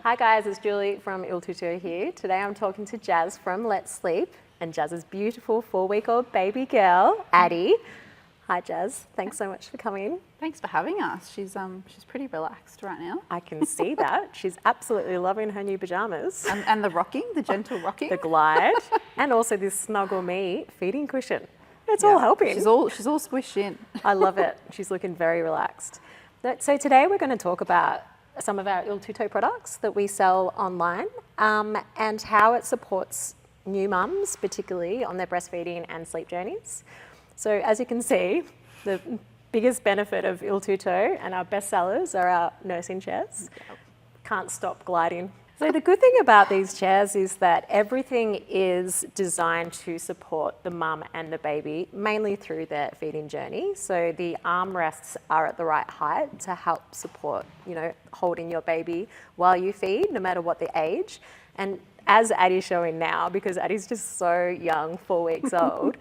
Hi guys, it's Julie from iLTutto here. Today I'm talking to Jazz from Let's Sleep and Jazz's beautiful 4-week-old baby girl, Addie. Hi Jazz, thanks so much for coming. Thanks for having us. She's pretty relaxed right now. I can see that. She's absolutely loving her new pajamas. And the rocking, the gentle rocking. The glide, and also this Snuggle Me feeding cushion. It's all helping. She's all squished in. I love it. She's looking very relaxed. So today we're going to talk about some of our iLTutto products that we sell online and how it supports new mums, particularly on their breastfeeding and sleep journeys. So as you can see, the biggest benefit of iLTutto and our best sellers are our nursing chairs. Can't stop gliding. So the good thing about these chairs is that everything is designed to support the mum and the baby, mainly through their feeding journey. So the armrests are at the right height to help support, holding your baby while you feed, no matter what the age. And as Addie's showing now, because Addie's just so young, 4 weeks old,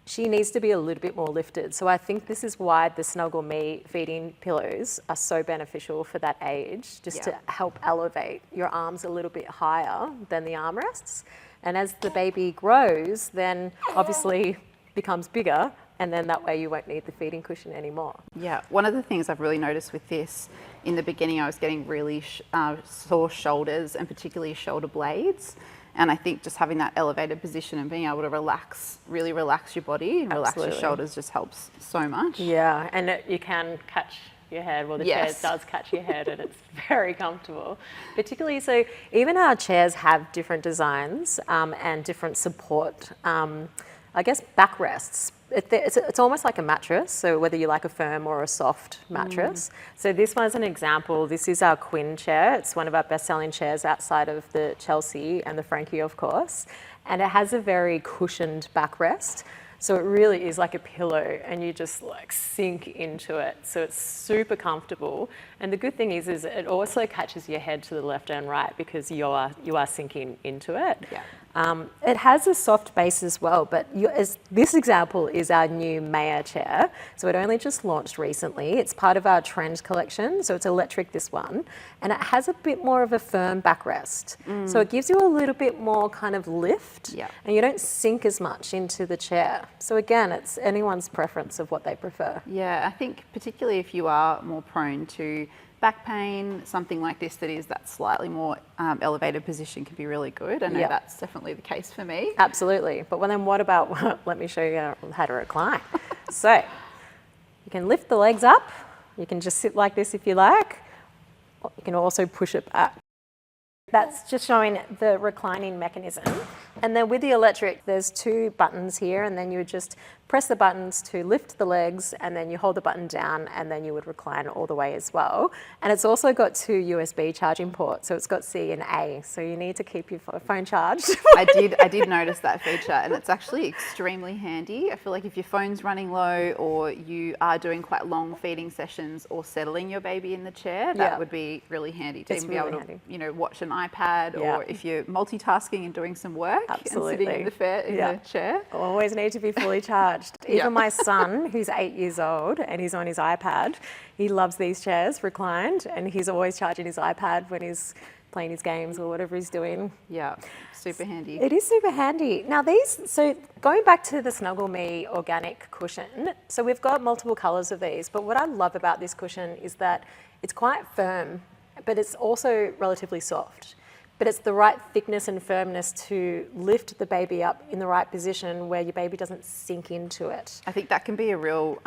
she needs to be a little bit more lifted. So I think this is why the Snuggle Me feeding pillows are so beneficial for that age, just to help elevate your arms a little bit higher than the armrests. And as the baby grows, then obviously becomes bigger, and then that way you won't need the feeding cushion anymore. Yeah, one of the things I've really noticed with this, in the beginning I was getting really sore shoulders and particularly shoulder blades. And I think just having that elevated position and being able to really relax your body and relax your shoulders just helps so much. Yeah, and you can catch your head. Well, the chair does catch your head and it's very comfortable. Particularly, so even our chairs have different designs and different support, backrests. It's almost like a mattress, so whether you like a firm or a soft mattress. So this one's an example. This is our Quinn chair. It's one of our best-selling chairs outside of the Chelsea and the Frankie, of course. And it has a very cushioned backrest. So it really is like a pillow and you just sink into it. So it's super comfortable. And the good thing is it also catches your head to the left and right because you are sinking into it. Yeah. It has a soft base as well, but this example is our new Maya chair. So it only just launched recently. It's part of our trend collection. So it's electric, this one, and it has a bit more of a firm backrest. So it gives you a little bit more kind of lift and you don't sink as much into the chair. So again, it's anyone's preference of what they prefer. Yeah, I think particularly if you are more prone to back pain, something like this that is that slightly more elevated position can be really good. I know that's definitely the case for me. Absolutely. But then what about, let me show you how to recline. So you can lift the legs up. You can just sit like this if you like. You can also push it back. That's just showing the reclining mechanism. And then with the electric, there's 2 buttons here, and then you would just press the buttons to lift the legs, and then you hold the button down, and then you would recline all the way as well. And it's also got 2 USB charging ports, so it's got C and A, so you need to keep your phone charged. I did notice that feature, and it's actually extremely handy. I feel like if your phone's running low or you are doing quite long feeding sessions or settling your baby in the chair, that would be really handy to even be able to watch an iPad or if you're multitasking and doing some work and sitting in the chair. Always need to be fully charged. Even my son, who's 8 years old and he's on his iPad, he loves these chairs reclined and he's always charging his iPad when he's playing his games or whatever he's doing. Yeah, super handy. It is super handy. Now so going back to the Snuggle Me organic cushion, so we've got multiple colours of these, but what I love about this cushion is that it's quite firm, but it's also relatively soft. But it's the right thickness and firmness to lift the baby up in the right position where your baby doesn't sink into it. I think that can be a real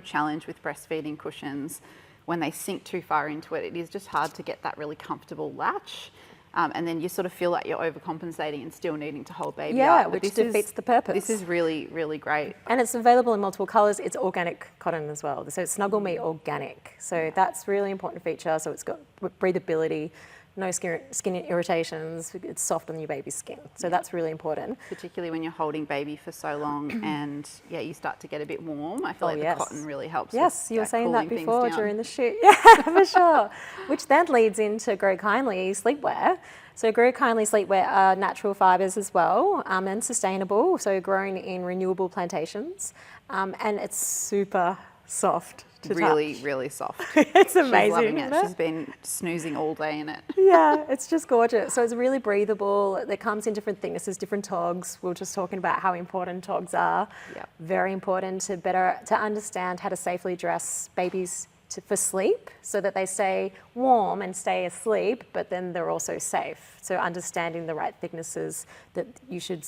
challenge with breastfeeding cushions. When they sink too far into it, it is just hard to get that really comfortable latch. And then you sort of feel like you're overcompensating and still needing to hold baby up. Yeah, which defeats the purpose. This is really, really great. And it's available in multiple colours. It's organic cotton as well. So it's Snuggle Me Organic. So that's really important feature. So it's got breathability, no skin irritations, it's soft on your baby's skin. So that's really important. Particularly when you're holding baby for so long and you start to get a bit warm. I feel like the cotton really helps. Yes, you were saying that before during the shoot. Yeah, for sure. Which then leads into Grow Kindly sleepwear. So Grow Kindly sleepwear are natural fibres as well and sustainable, so grown in renewable plantations. And it's super soft really, really soft. It's amazing. She's loving it. Isn't it? She's been snoozing all day in it. Yeah, it's just gorgeous. So it's really breathable. It comes in different thicknesses, different togs. We were just talking about how important togs are. Yep. Very important to understand how to safely dress babies for sleep so that they stay warm and stay asleep, but then they're also safe. So understanding the right thicknesses that you should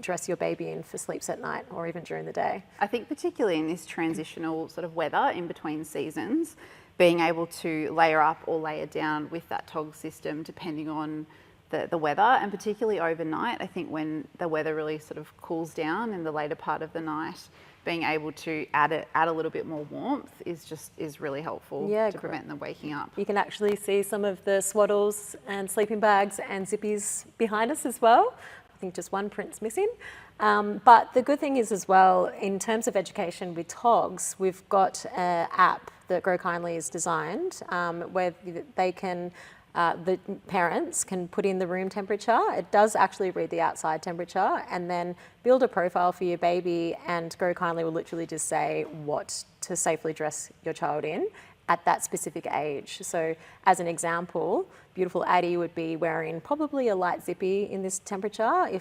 dress your baby in for sleeps at night or even during the day. I think particularly in this transitional sort of weather in between seasons, being able to layer up or layer down with that tog system depending on the weather, and particularly overnight, I think when the weather really sort of cools down in the later part of the night, being able to add a little bit more warmth is really helpful to prevent them waking up. You can actually see some of the swaddles and sleeping bags and zippies behind us as well. I think just one print's missing. But the good thing is as well, in terms of education with togs, we've got an app that Grow Kindly has designed where they can the parents can put in the room temperature. It does actually read the outside temperature, and then build a profile for your baby, and Grow Kindly will literally just say what to safely dress your child in at that specific age. So as an example, beautiful Addie would be wearing probably a light zippy in this temperature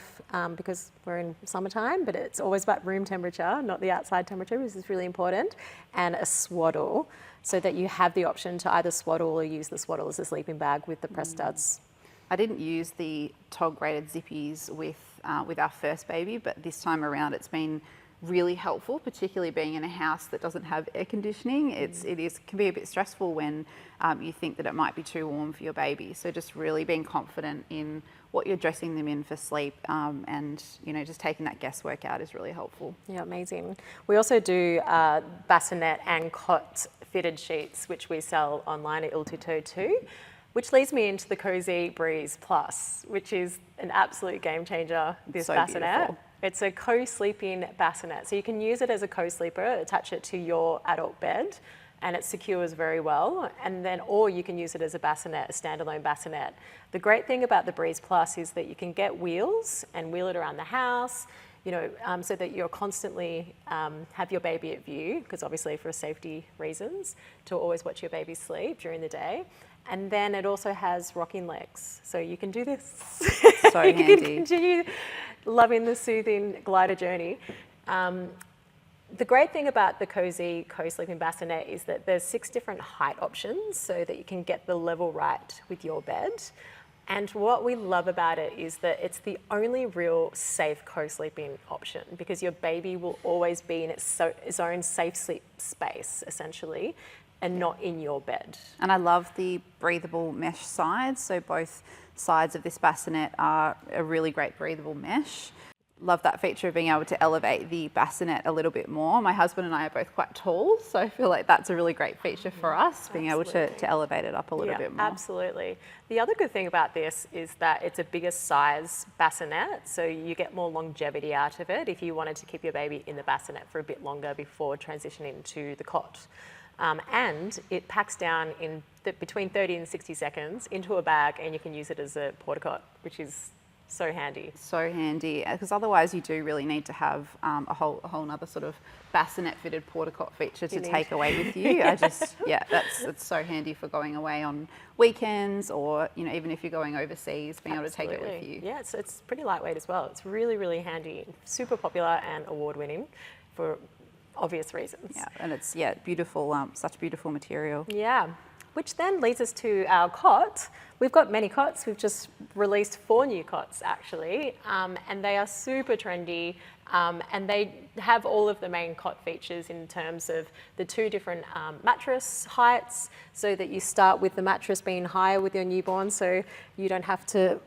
because we're in summertime, but it's always about room temperature, not the outside temperature, which is really important, and a swaddle, so that you have the option to either swaddle or use the swaddle as a sleeping bag with the press studs. I didn't use the tog rated zippies with our first baby, but this time around it's been really helpful, particularly being in a house that doesn't have air conditioning. It can be a bit stressful when you think that it might be too warm for your baby. So just really being confident in what you're dressing them in for sleep, and just taking that guesswork out is really helpful. Yeah, amazing. We also do bassinet and cot fitted sheets, which we sell online at iLTutto too, which leads me into the Cozy Breeze Plus, which is an absolute game changer, this so bassinet. Beautiful. It's a co-sleeping bassinet. So you can use it as a co-sleeper, attach it to your adult bed, and it secures very well. And then, or you can use it as a bassinet, a standalone bassinet. The great thing about the Breeze Plus is that you can get wheels and wheel it around the house, so that you're constantly have your baby at view, because obviously for safety reasons, to always watch your baby sleep during the day. And then it also has rocking legs, so you can do this. So you handy. can continue loving the soothing glider journey. The great thing about the Cozy co-sleeping bassinet is that there's 6 different height options so that you can get the level right with your bed. And what we love about it is that it's the only real safe co-sleeping option, because your baby will always be in its own safe sleep space, essentially, and not in your bed. And I love the breathable mesh sides. So both sides of this bassinet are a really great breathable mesh. Love that feature of being able to elevate the bassinet a little bit more. My husband and I are both quite tall, so I feel like that's a really great feature for us, being able to elevate it up a little bit more. Absolutely. The other good thing about this is that it's a bigger size bassinet, so you get more longevity out of it if you wanted to keep your baby in the bassinet for a bit longer before transitioning to the cot. And it packs down in between 30 and 60 seconds into a bag, and you can use it as a porta cot, which is so handy. So handy, because otherwise you do really need to have a whole nother sort of bassinet fitted porta cot feature to take away with you. It's so handy for going away on weekends, or even if you're going overseas, being able to take it with you. Yeah, it's pretty lightweight as well. It's really, really handy, super popular and award winning for obvious reasons. Yeah, and it's beautiful, such beautiful material. Yeah. Which then leads us to our cot. We've got many cots. We've just released 4 new cots actually, and they are super trendy, and they have all of the main cot features in terms of the 2 different mattress heights, so that you start with the mattress being higher with your newborn, so you don't have to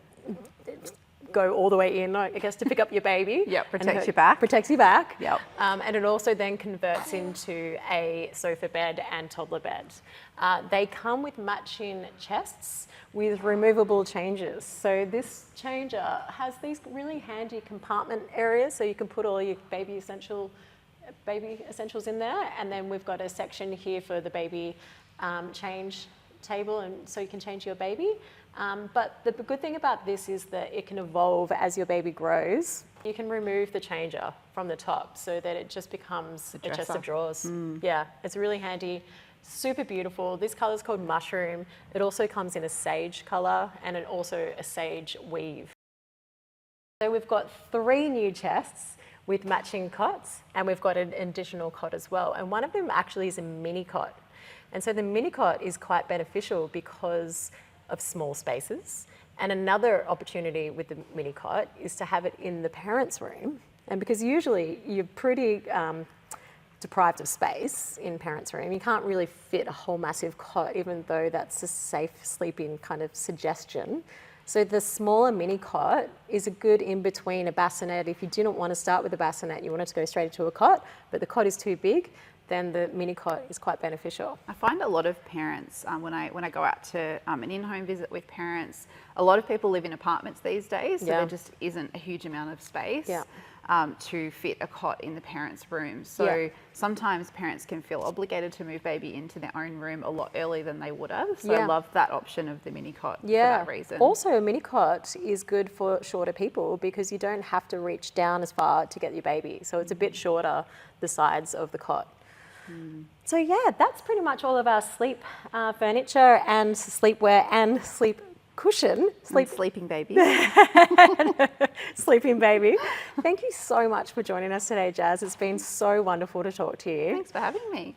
go all the way in, I guess, to pick up your baby. Yeah, protects your back. Protects your back. Yep. And it also then converts into a sofa bed and toddler bed. They come with matching chests with removable changes. So this changer has these really handy compartment areas, so you can put all your baby essentials in there. And then we've got a section here for the baby change table, and so you can change your baby. But the good thing about this is that it can evolve as your baby grows. You can remove the changer from the top so that it just becomes a chest of drawers. Yeah, it's really handy. Super beautiful. This color is called Mushroom. It also comes in a sage color and also a sage weave. So we've got 3 new chests with matching cots, and we've got an additional cot as well. And one of them actually is a mini cot. And so the mini cot is quite beneficial because of small spaces. And another opportunity with the mini cot is to have it in the parents' room. And because usually you're pretty deprived of space in parents' room, you can't really fit a whole massive cot, even though that's a safe sleeping kind of suggestion. So the smaller mini cot is a good in-between a bassinet. If you didn't want to start with a bassinet, you wanted to go straight into a cot, but the cot is too big, then the mini cot is quite beneficial. I find a lot of parents, when I go out to an in-home visit with parents, a lot of people live in apartments these days, so there just isn't a huge amount of space to fit a cot in the parents' room. So sometimes parents can feel obligated to move baby into their own room a lot earlier than they would have. So I love that option of the mini cot for that reason. Also, a mini cot is good for shorter people because you don't have to reach down as far to get your baby. So it's a bit shorter, the sides of the cot. So yeah, that's pretty much all of our sleep furniture and sleepwear and sleep cushion. Sleeping baby. Sleeping baby. Thank you so much for joining us today, Jazz. It's been so wonderful to talk to you. Thanks for having me.